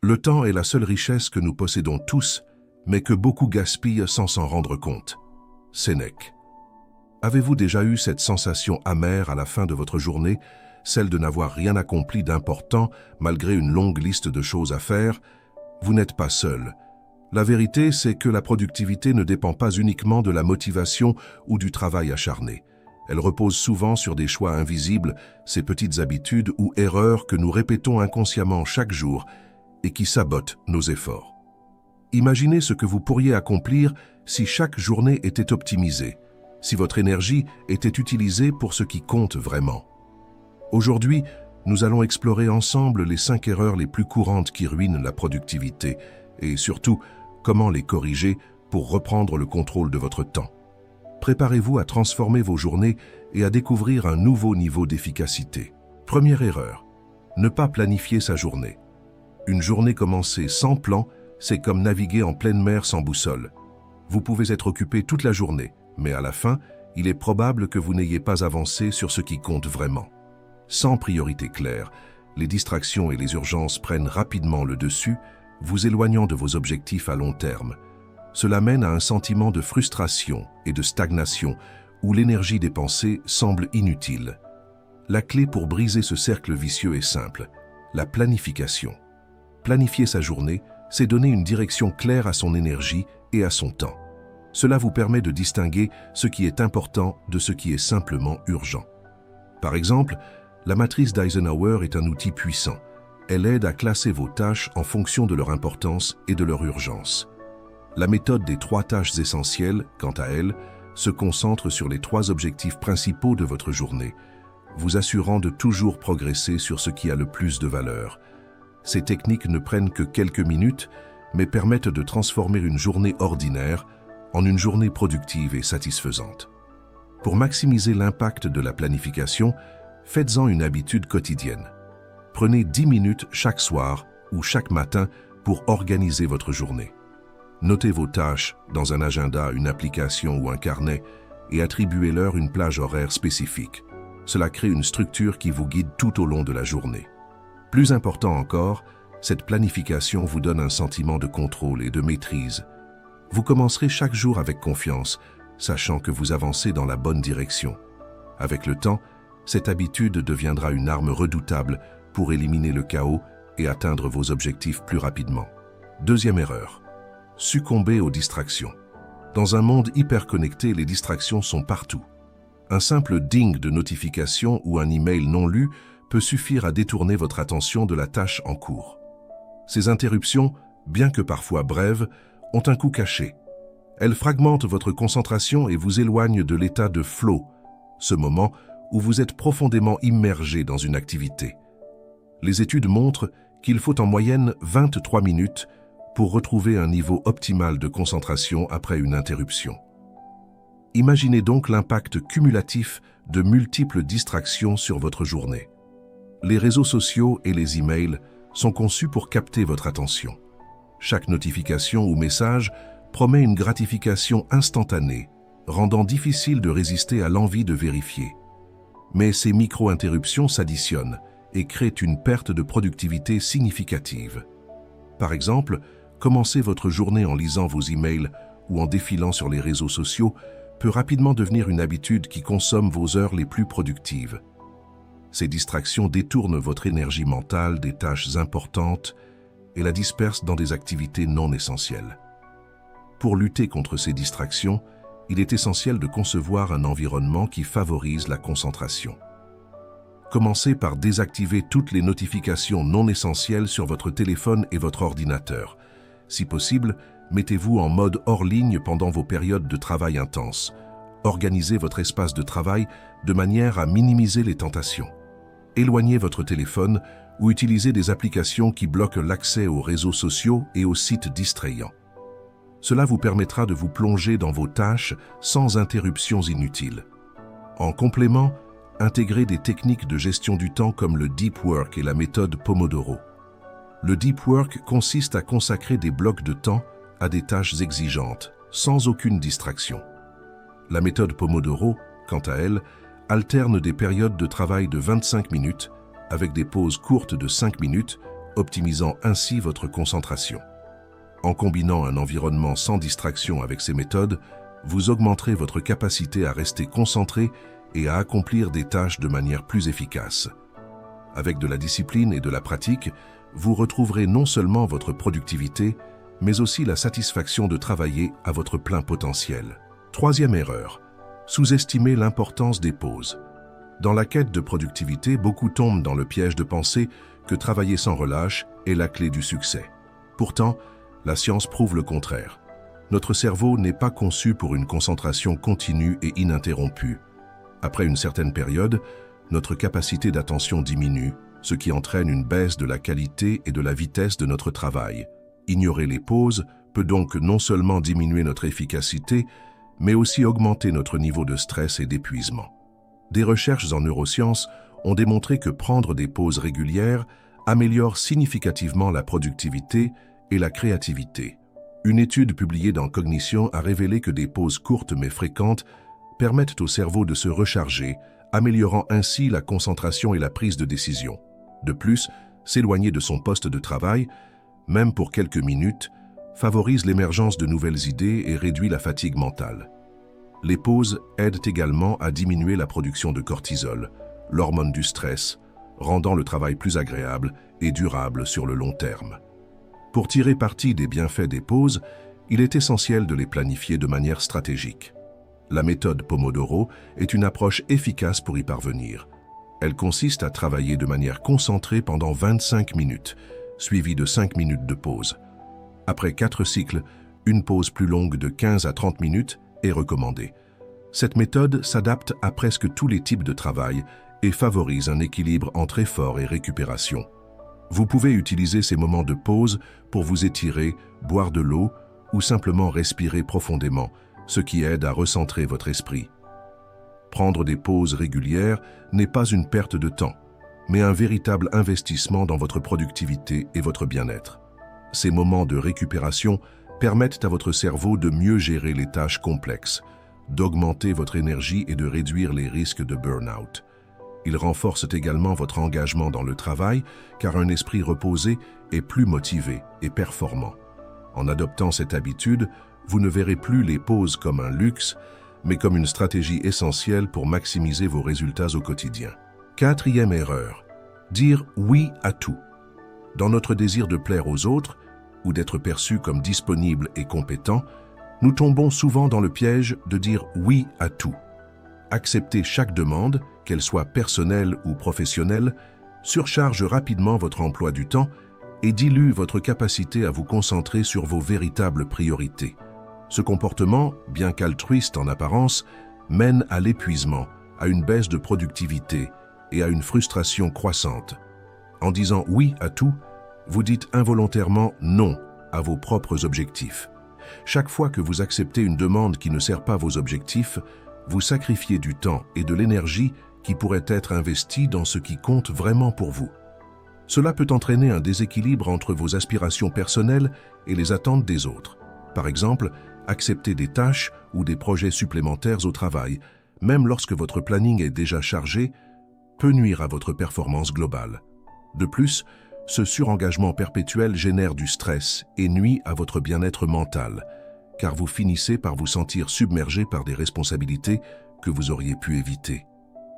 Le temps est la seule richesse que nous possédons tous, mais que beaucoup gaspillent sans s'en rendre compte. Sénèque. Avez-vous déjà eu cette sensation amère à la fin de votre journée, celle de n'avoir rien accompli d'important malgré une longue liste de choses à faire? Vous n'êtes pas seul. La vérité, c'est que la productivité ne dépend pas uniquement de la motivation ou du travail acharné. Elle repose souvent sur des choix invisibles, ces petites habitudes ou erreurs que nous répétons inconsciemment chaque jour et qui sabotent nos efforts. Imaginez ce que vous pourriez accomplir si chaque journée était optimisée, si votre énergie était utilisée pour ce qui compte vraiment. Aujourd'hui, nous allons explorer ensemble les 5 erreurs les plus courantes qui ruinent la productivité et surtout, comment les corriger pour reprendre le contrôle de votre temps. Préparez-vous à transformer vos journées et à découvrir un nouveau niveau d'efficacité. Première erreur, ne pas planifier sa journée. Une journée commencée sans plan, c'est comme naviguer en pleine mer sans boussole. Vous pouvez être occupé toute la journée, mais à la fin, il est probable que vous n'ayez pas avancé sur ce qui compte vraiment. Sans priorité claire, les distractions et les urgences prennent rapidement le dessus, vous éloignant de vos objectifs à long terme. Cela mène à un sentiment de frustration et de stagnation où l'énergie dépensée semble inutile. La clé pour briser ce cercle vicieux est simple, la planification. Planifier sa journée, c'est donner une direction claire à son énergie et à son temps. Cela vous permet de distinguer ce qui est important de ce qui est simplement urgent. Par exemple, la matrice d'Eisenhower est un outil puissant. Elle aide à classer vos tâches en fonction de leur importance et de leur urgence. La méthode des 3 tâches essentielles, quant à elle, se concentre sur les 3 objectifs principaux de votre journée, vous assurant de toujours progresser sur ce qui a le plus de valeur. Ces techniques ne prennent que quelques minutes, mais permettent de transformer une journée ordinaire en une journée productive et satisfaisante. Pour maximiser l'impact de la planification, faites-en une habitude quotidienne. Prenez 10 minutes chaque soir ou chaque matin pour organiser votre journée. Notez vos tâches dans un agenda, une application ou un carnet et attribuez-leur une plage horaire spécifique. Cela crée une structure qui vous guide tout au long de la journée. Plus important encore, cette planification vous donne un sentiment de contrôle et de maîtrise. Vous commencerez chaque jour avec confiance, sachant que vous avancez dans la bonne direction. Avec le temps, cette habitude deviendra une arme redoutable pour éliminer le chaos et atteindre vos objectifs plus rapidement. Deuxième erreur, succomber aux distractions. Dans un monde hyper connecté, les distractions sont partout. Un simple ding de notification ou un email non lu peut suffire à détourner votre attention de la tâche en cours. Ces interruptions, bien que parfois brèves, ont un coût caché. Elles fragmentent votre concentration et vous éloignent de l'état de flow, ce moment où vous êtes profondément immergé dans une activité. Les études montrent qu'il faut en moyenne 23 minutes pour retrouver un niveau optimal de concentration après une interruption. Imaginez donc l'impact cumulatif de multiples distractions sur votre journée. Les réseaux sociaux et les emails sont conçus pour capter votre attention. Chaque notification ou message promet une gratification instantanée, rendant difficile de résister à l'envie de vérifier. Mais ces micro-interruptions s'additionnent et créent une perte de productivité significative. Par exemple, commencer votre journée en lisant vos emails ou en défilant sur les réseaux sociaux peut rapidement devenir une habitude qui consomme vos heures les plus productives. Ces distractions détournent votre énergie mentale des tâches importantes et la dispersent dans des activités non essentielles. Pour lutter contre ces distractions, il est essentiel de concevoir un environnement qui favorise la concentration. Commencez par désactiver toutes les notifications non essentielles sur votre téléphone et votre ordinateur. Si possible, mettez-vous en mode hors ligne pendant vos périodes de travail intense. Organisez votre espace de travail de manière à minimiser les tentations. Éloignez votre téléphone ou utilisez des applications qui bloquent l'accès aux réseaux sociaux et aux sites distrayants. Cela vous permettra de vous plonger dans vos tâches sans interruptions inutiles. En complément, intégrez des techniques de gestion du temps comme le Deep Work et la méthode Pomodoro. Le Deep Work consiste à consacrer des blocs de temps à des tâches exigeantes, sans aucune distraction. La méthode Pomodoro, quant à elle, alterne des périodes de travail de 25 minutes avec des pauses courtes de 5 minutes, optimisant ainsi votre concentration. En combinant un environnement sans distraction avec ces méthodes, vous augmenterez votre capacité à rester concentré et à accomplir des tâches de manière plus efficace. Avec de la discipline et de la pratique, vous retrouverez non seulement votre productivité, mais aussi la satisfaction de travailler à votre plein potentiel. Troisième erreur, sous-estimer l'importance des pauses. Dans la quête de productivité, beaucoup tombent dans le piège de penser que travailler sans relâche est la clé du succès. Pourtant, la science prouve le contraire. Notre cerveau n'est pas conçu pour une concentration continue et ininterrompue. Après une certaine période, notre capacité d'attention diminue, ce qui entraîne une baisse de la qualité et de la vitesse de notre travail. Ignorer les pauses peut donc non seulement diminuer notre efficacité, mais aussi augmenter notre niveau de stress et d'épuisement. Des recherches en neurosciences ont démontré que prendre des pauses régulières améliore significativement la productivité et la créativité. Une étude publiée dans Cognition a révélé que des pauses courtes mais fréquentes permettent au cerveau de se recharger, améliorant ainsi la concentration et la prise de décision. De plus, s'éloigner de son poste de travail, même pour quelques minutes, favorise l'émergence de nouvelles idées et réduit la fatigue mentale. Les pauses aident également à diminuer la production de cortisol, l'hormone du stress, rendant le travail plus agréable et durable sur le long terme. Pour tirer parti des bienfaits des pauses, il est essentiel de les planifier de manière stratégique. La méthode Pomodoro est une approche efficace pour y parvenir. Elle consiste à travailler de manière concentrée pendant 25 minutes, suivie de 5 minutes de pause. Après 4 cycles, une pause plus longue de 15 à 30 minutes est recommandée. Cette méthode s'adapte à presque tous les types de travail et favorise un équilibre entre effort et récupération. Vous pouvez utiliser ces moments de pause pour vous étirer, boire de l'eau ou simplement respirer profondément, ce qui aide à recentrer votre esprit. Prendre des pauses régulières n'est pas une perte de temps, mais un véritable investissement dans votre productivité et votre bien-être. Ces moments de récupération permettent à votre cerveau de mieux gérer les tâches complexes, d'augmenter votre énergie et de réduire les risques de burn-out. Ils renforcent également votre engagement dans le travail, car un esprit reposé est plus motivé et performant. En adoptant cette habitude, vous ne verrez plus les pauses comme un luxe, mais comme une stratégie essentielle pour maximiser vos résultats au quotidien. Quatrième erreur, dire oui à tout. Dans notre désir de plaire aux autres, ou d'être perçu comme disponible et compétent, nous tombons souvent dans le piège de dire oui à tout. Accepter chaque demande, qu'elle soit personnelle ou professionnelle, surcharge rapidement votre emploi du temps et dilue votre capacité à vous concentrer sur vos véritables priorités. Ce comportement, bien qu'altruiste en apparence, mène à l'épuisement, à une baisse de productivité et à une frustration croissante. En disant oui à tout, vous dites involontairement non à vos propres objectifs. Chaque fois que vous acceptez une demande qui ne sert pas vos objectifs, vous sacrifiez du temps et de l'énergie qui pourraient être investis dans ce qui compte vraiment pour vous. Cela peut entraîner un déséquilibre entre vos aspirations personnelles et les attentes des autres. Par exemple, accepter des tâches ou des projets supplémentaires au travail, même lorsque votre planning est déjà chargé, peut nuire à votre performance globale. De plus, ce surengagement perpétuel génère du stress et nuit à votre bien-être mental, car vous finissez par vous sentir submergé par des responsabilités que vous auriez pu éviter.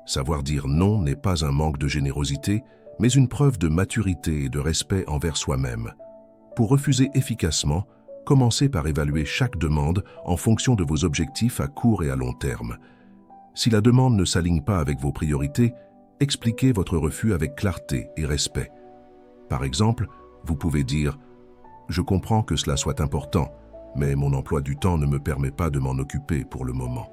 Savoir dire non n'est pas un manque de générosité, mais une preuve de maturité et de respect envers soi-même. Pour refuser efficacement, commencez par évaluer chaque demande en fonction de vos objectifs à court et à long terme. Si la demande ne s'aligne pas avec vos priorités, expliquez votre refus avec clarté et respect. Par exemple, vous pouvez dire « Je comprends que cela soit important, mais mon emploi du temps ne me permet pas de m'en occuper pour le moment. »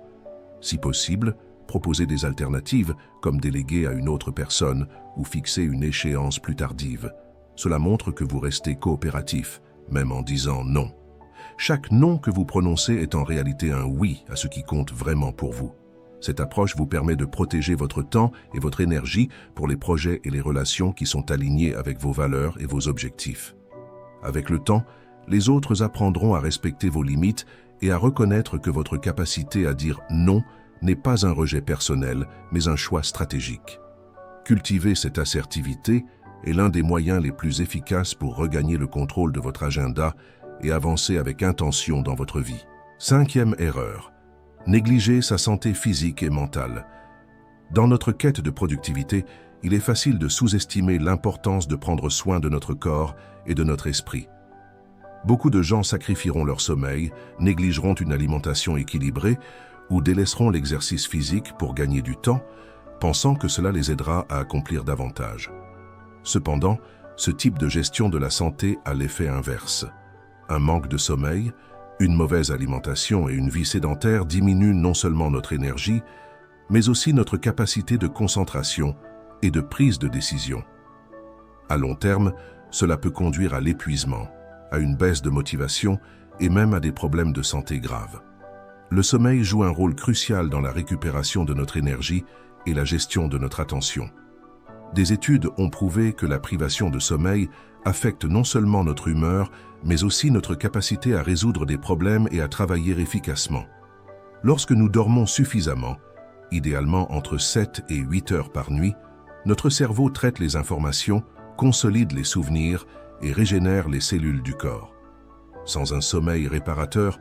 Si possible, proposez des alternatives comme déléguer à une autre personne ou fixer une échéance plus tardive. Cela montre que vous restez coopératif, même en disant non. Chaque non que vous prononcez est en réalité un oui à ce qui compte vraiment pour vous. Cette approche vous permet de protéger votre temps et votre énergie pour les projets et les relations qui sont alignés avec vos valeurs et vos objectifs. Avec le temps, les autres apprendront à respecter vos limites et à reconnaître que votre capacité à dire non n'est pas un rejet personnel, mais un choix stratégique. Cultivez cette assertivité est l'un des moyens les plus efficaces pour regagner le contrôle de votre agenda et avancer avec intention dans votre vie. 5e erreur. Négliger sa santé physique et mentale. Dans notre quête de productivité, il est facile de sous-estimer l'importance de prendre soin de notre corps et de notre esprit. Beaucoup de gens sacrifieront leur sommeil, négligeront une alimentation équilibrée ou délaisseront l'exercice physique pour gagner du temps, pensant que cela les aidera à accomplir davantage. Cependant, ce type de gestion de la santé a l'effet inverse. Un manque de sommeil, une mauvaise alimentation et une vie sédentaire diminuent non seulement notre énergie, mais aussi notre capacité de concentration et de prise de décision. À long terme, cela peut conduire à l'épuisement, à une baisse de motivation et même à des problèmes de santé graves. Le sommeil joue un rôle crucial dans la récupération de notre énergie et la gestion de notre attention. Des études ont prouvé que la privation de sommeil affecte non seulement notre humeur, mais aussi notre capacité à résoudre des problèmes et à travailler efficacement. Lorsque nous dormons suffisamment, idéalement entre 7 et 8 heures par nuit, notre cerveau traite les informations, consolide les souvenirs et régénère les cellules du corps. Sans un sommeil réparateur,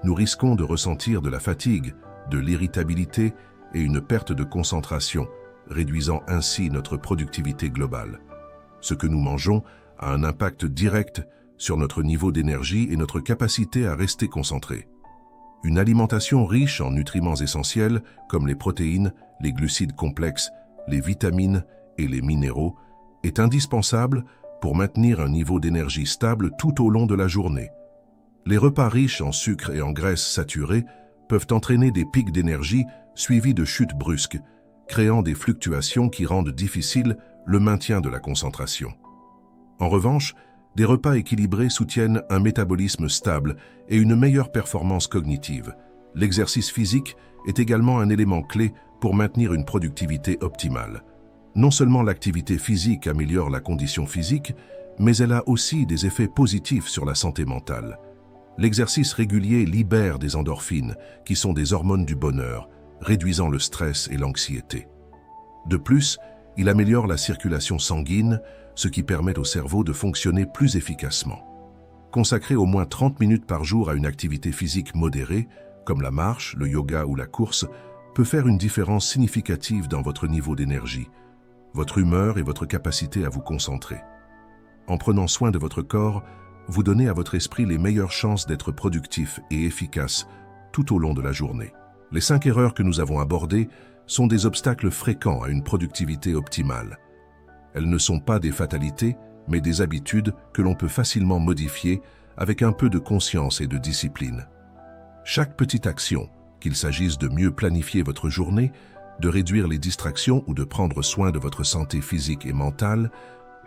nous risquons de ressentir de la fatigue, de l'irritabilité et une perte de concentration, réduisant ainsi notre productivité globale. Ce que nous mangeons a un impact direct sur notre niveau d'énergie et notre capacité à rester concentré. Une alimentation riche en nutriments essentiels comme les protéines, les glucides complexes, les vitamines et les minéraux est indispensable pour maintenir un niveau d'énergie stable tout au long de la journée. Les repas riches en sucre et en graisses saturées peuvent entraîner des pics d'énergie suivis de chutes brusques, créant des fluctuations qui rendent difficile le maintien de la concentration. En revanche, des repas équilibrés soutiennent un métabolisme stable et une meilleure performance cognitive. L'exercice physique est également un élément clé pour maintenir une productivité optimale. Non seulement l'activité physique améliore la condition physique, mais elle a aussi des effets positifs sur la santé mentale. L'exercice régulier libère des endorphines, qui sont des hormones du bonheur, réduisant le stress et l'anxiété. De plus, il améliore la circulation sanguine, ce qui permet au cerveau de fonctionner plus efficacement. Consacrer au moins 30 minutes par jour à une activité physique modérée, comme la marche, le yoga ou la course, peut faire une différence significative dans votre niveau d'énergie, votre humeur et votre capacité à vous concentrer. En prenant soin de votre corps, vous donnez à votre esprit les meilleures chances d'être productif et efficace tout au long de la journée. Les 5 erreurs que nous avons abordées sont des obstacles fréquents à une productivité optimale. Elles ne sont pas des fatalités, mais des habitudes que l'on peut facilement modifier avec un peu de conscience et de discipline. Chaque petite action, qu'il s'agisse de mieux planifier votre journée, de réduire les distractions ou de prendre soin de votre santé physique et mentale,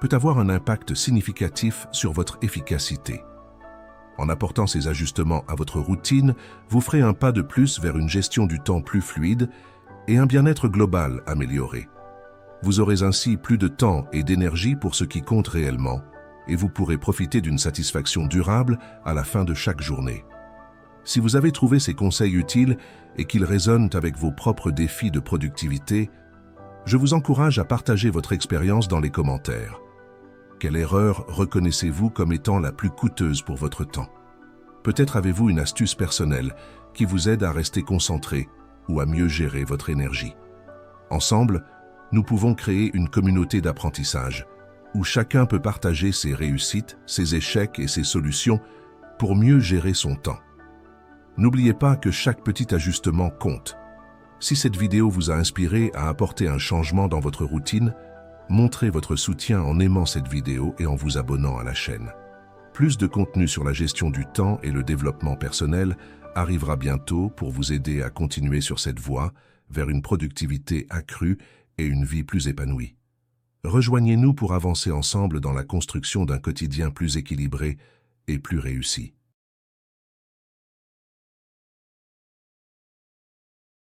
peut avoir un impact significatif sur votre efficacité. En apportant ces ajustements à votre routine, vous ferez un pas de plus vers une gestion du temps plus fluide et un bien-être global amélioré. Vous aurez ainsi plus de temps et d'énergie pour ce qui compte réellement, et vous pourrez profiter d'une satisfaction durable à la fin de chaque journée. Si vous avez trouvé ces conseils utiles et qu'ils résonnent avec vos propres défis de productivité, je vous encourage à partager votre expérience dans les commentaires. Quelle erreur reconnaissez-vous comme étant la plus coûteuse pour votre temps? Peut-être avez-vous une astuce personnelle qui vous aide à rester concentré ou à mieux gérer votre énergie. Ensemble, nous pouvons créer une communauté d'apprentissage où chacun peut partager ses réussites, ses échecs et ses solutions pour mieux gérer son temps. N'oubliez pas que chaque petit ajustement compte. Si cette vidéo vous a inspiré à apporter un changement dans votre routine, montrez votre soutien en aimant cette vidéo et en vous abonnant à la chaîne. Plus de contenu sur la gestion du temps et le développement personnel arrivera bientôt pour vous aider à continuer sur cette voie vers une productivité accrue et une vie plus épanouie. Rejoignez-nous pour avancer ensemble dans la construction d'un quotidien plus équilibré et plus réussi.